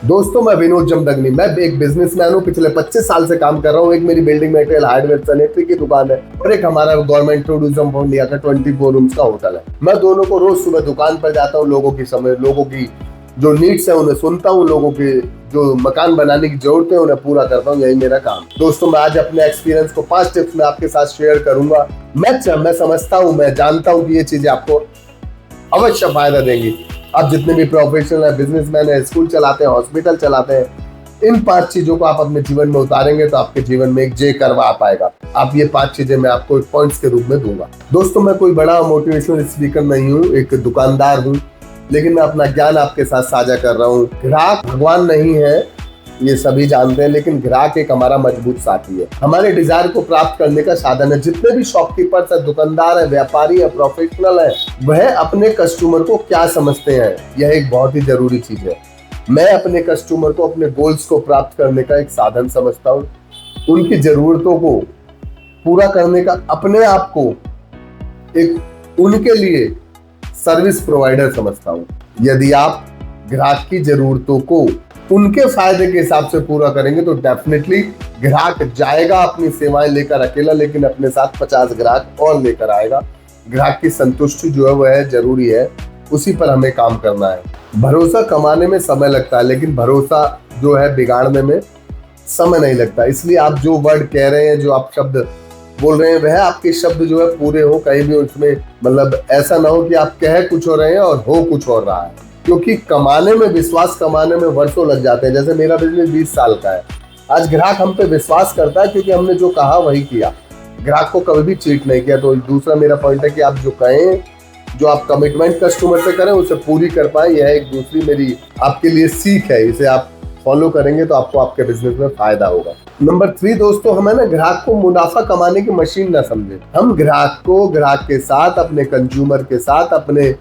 दोस्तों मैं विनोद जमदग्नि, मैं एक बिजनेसमैन हूँ। पिछले 25 साल से काम कर रहा हूँ। एक मेरी बिल्डिंग मटेरियल हार्डवेयर सैनिटरी की दुकान है और एक हमारा गवर्नमेंट टूरिज्म ऑफ इंडिया का 24 रूम्स का होटल है। मैं दोनों को रोज सुबह दुकान पर जाता हूँ, लोगों की जो नीड्स है उन्हें सुनता हूँ, लोगों के जो मकान बनाने की जरूरत है उन्हें पूरा करता हूँ। यही मेरा काम। दोस्तों मैं आज अपने एक्सपीरियंस को 5 टिप्स में आपके साथ शेयर करूंगा। मैं समझता हूँ, मैं जानता हूँ कि ये चीजें आपको अवश्य फायदा देंगी। आप जितने भी प्रोफेशनल है, बिजनेसमैन है, स्कूल चलाते हैं, हॉस्पिटल चलाते हैं, इन 5 चीजों को आप अपने जीवन में उतारेंगे तो आपके जीवन में एक जय करवा आ पाएगा। आप ये 5 चीजें मैं आपको पॉइंट्स के रूप में दूंगा। दोस्तों मैं कोई बड़ा मोटिवेशनल स्पीकर नहीं हूँ, एक दुकानदार हूँ, लेकिन मैं अपना ज्ञान आपके साथ साझा कर रहा हूँ। ग्राहक भगवान नहीं है, ये सभी जानते हैं, लेकिन ग्राहक एक हमारा मजबूत साथी है, हमारे डिजायर को प्राप्त करने का साधन है। जितने भी शॉपकीपर्स है, दुकानदार है, व्यापारी है, प्रोफेशनल है, वह अपने कस्टमर को क्या समझते हैं, यह एक बहुत ही जरूरी चीज है। मैं अपने कस्टमर को अपने गोल्स को प्राप्त करने का एक साधन समझता हूँ, उनकी जरूरतों को पूरा करने का अपने आप को एक उनके लिए सर्विस प्रोवाइडर समझता हूँ। यदि आप ग्राहक की जरूरतों को उनके फायदे के हिसाब से पूरा करेंगे तो डेफिनेटली ग्राहक जाएगा अपनी सेवाएं लेकर अकेला, लेकिन अपने साथ 50 ग्राहक और लेकर आएगा। ग्राहक की संतुष्टि जो है वह जरूरी है, उसी पर हमें काम करना है। भरोसा कमाने में समय लगता है, लेकिन भरोसा जो है बिगाड़ने में समय नहीं लगता। इसलिए आप जो वर्ड कह रहे हैं, जो आप शब्द बोल रहे हैं, वह आपके शब्द जो है पूरे हो। कहीं भी उसमें मतलब ऐसा ना हो कि आप कह कुछ हो रहे हैं और हो कुछ और रहा है, क्योंकि कमाने में, विश्वास कमाने में वर्षों लग जाते हैं। जैसे मेरा बिजनेस 20 साल का है। आज ग्राहक हम पे विश्वास करता है क्योंकि हमने जो कहा वही किया। ग्राहक को कभी भी चीट नहीं किया। तो दूसरा मेरा पॉइंट है कि आप जो कहें, जो आप कमिटमेंट कस्टमर से करें, उसे पूरी कर पाए। यह एक दूसरी मेरी आपके लिए सीख है। इसे आप फॉलो करेंगे तो आपको आपके बिजनेस में फायदा होगा। नंबर 3 दोस्तों, हमें ना ग्राहक को मुनाफा कमाने की मशीन ना समझे। हम ग्राहक को, ग्राहक के साथ, अपने कंज्यूमर के साथ, अपने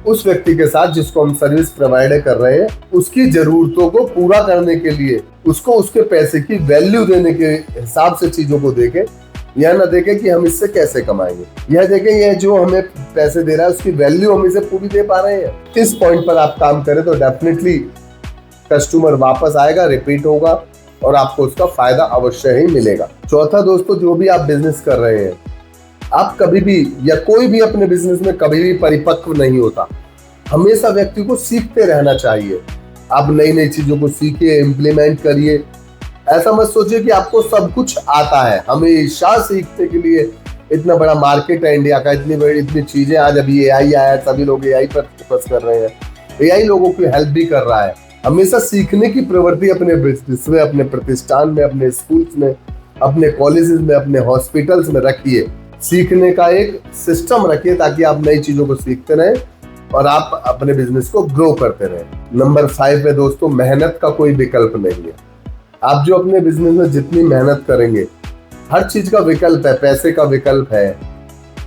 उस व्यक्ति के साथ जिसको हम सर्विस प्रोवाइड कर रहे हैं, उसकी जरूरतों को पूरा करने के लिए, उसको उसके पैसे की वैल्यू देने के हिसाब से चीजों को देखें। यह ना देखें कि हम इससे कैसे कमाएंगे, यह देखें यह जो हमें पैसे दे रहा है उसकी वैल्यू हम इसे पूरी दे पा रहे हैं। इस पॉइंट पर आप काम करें तो डेफिनेटली कस्टमर वापस आएगा, रिपीट होगा और आपको उसका फायदा अवश्य ही मिलेगा। चौथा दोस्तों, जो भी आप बिजनेस कर रहे हैं, आप कभी भी या कोई भी अपने बिजनेस में कभी भी परिपक्व नहीं होता। हमेशा व्यक्ति को सीखते रहना चाहिए। आप नई नई चीजों को सीखिए, इम्प्लीमेंट करिए। ऐसा मत सोचिए कि आपको सब कुछ आता है। हमेशा सीखने के लिए इतना बड़ा मार्केट है इंडिया का, इतनी चीजें। आज अभी एआई आया है, सभी लोग एआई पर फोकस कर रहे हैं। एआई लोगों की हेल्प भी कर रहा है। हमेशा सीखने की प्रवृत्ति अपने बिजनेस में, अपने प्रतिष्ठान में, अपने स्कूल्स में, अपने कॉलेजेस में, अपने हॉस्पिटल्स में रखिए। सीखने का एक सिस्टम रखिए ताकि आप नई चीजों को सीखते रहें और आप अपने बिजनेस को ग्रो करते रहें। नंबर 5 है दोस्तों, मेहनत का कोई विकल्प नहीं है। आप जो अपने बिजनेस में जितनी मेहनत करेंगे, हर चीज का विकल्प है। पैसे का विकल्प है,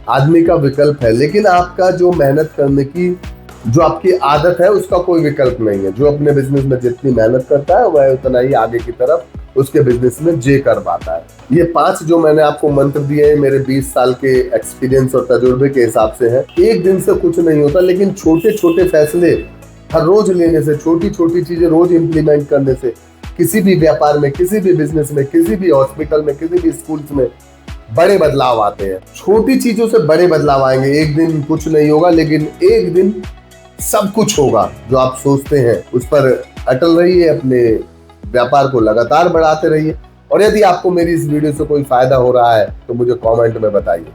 आदमी का विकल्प है, लेकिन आपका जो मेहनत करने की जो आपकी आदत है उसका कोई विकल्प नहीं है। जो अपने बिजनेस में जितनी मेहनत करता है वह उतना ही आगे की तरफ उसके बिजनेस में जे कर पाता है। ये 5 जो मैंने आपको मंत्र दिए हैं, मेरे 20 साल के एक्सपीरियंस और तजुर्बे के हिसाब से है। एक दिन से कुछ नहीं होता, लेकिन छोटे छोटे फैसले हर रोज लेने से, छोटी छोटी चीजें रोज इंप्लीमेंट करने से, किसी भी व्यापार में, किसी भी बिजनेस में, किसी भी हॉस्पिटल में, किसी भी स्कूल्स में बड़े बदलाव आते हैं। छोटी चीजों से बड़े बदलाव आएंगे। एक दिन कुछ नहीं होगा, लेकिन एक दिन सब कुछ होगा। जो आप सोचते हैं उस पर अटल रहिए, अपने व्यापार को लगातार बढ़ाते रहिए। और यदि आपको मेरी इस वीडियो से कोई फायदा हो रहा है तो मुझे कमेंट में बताइए।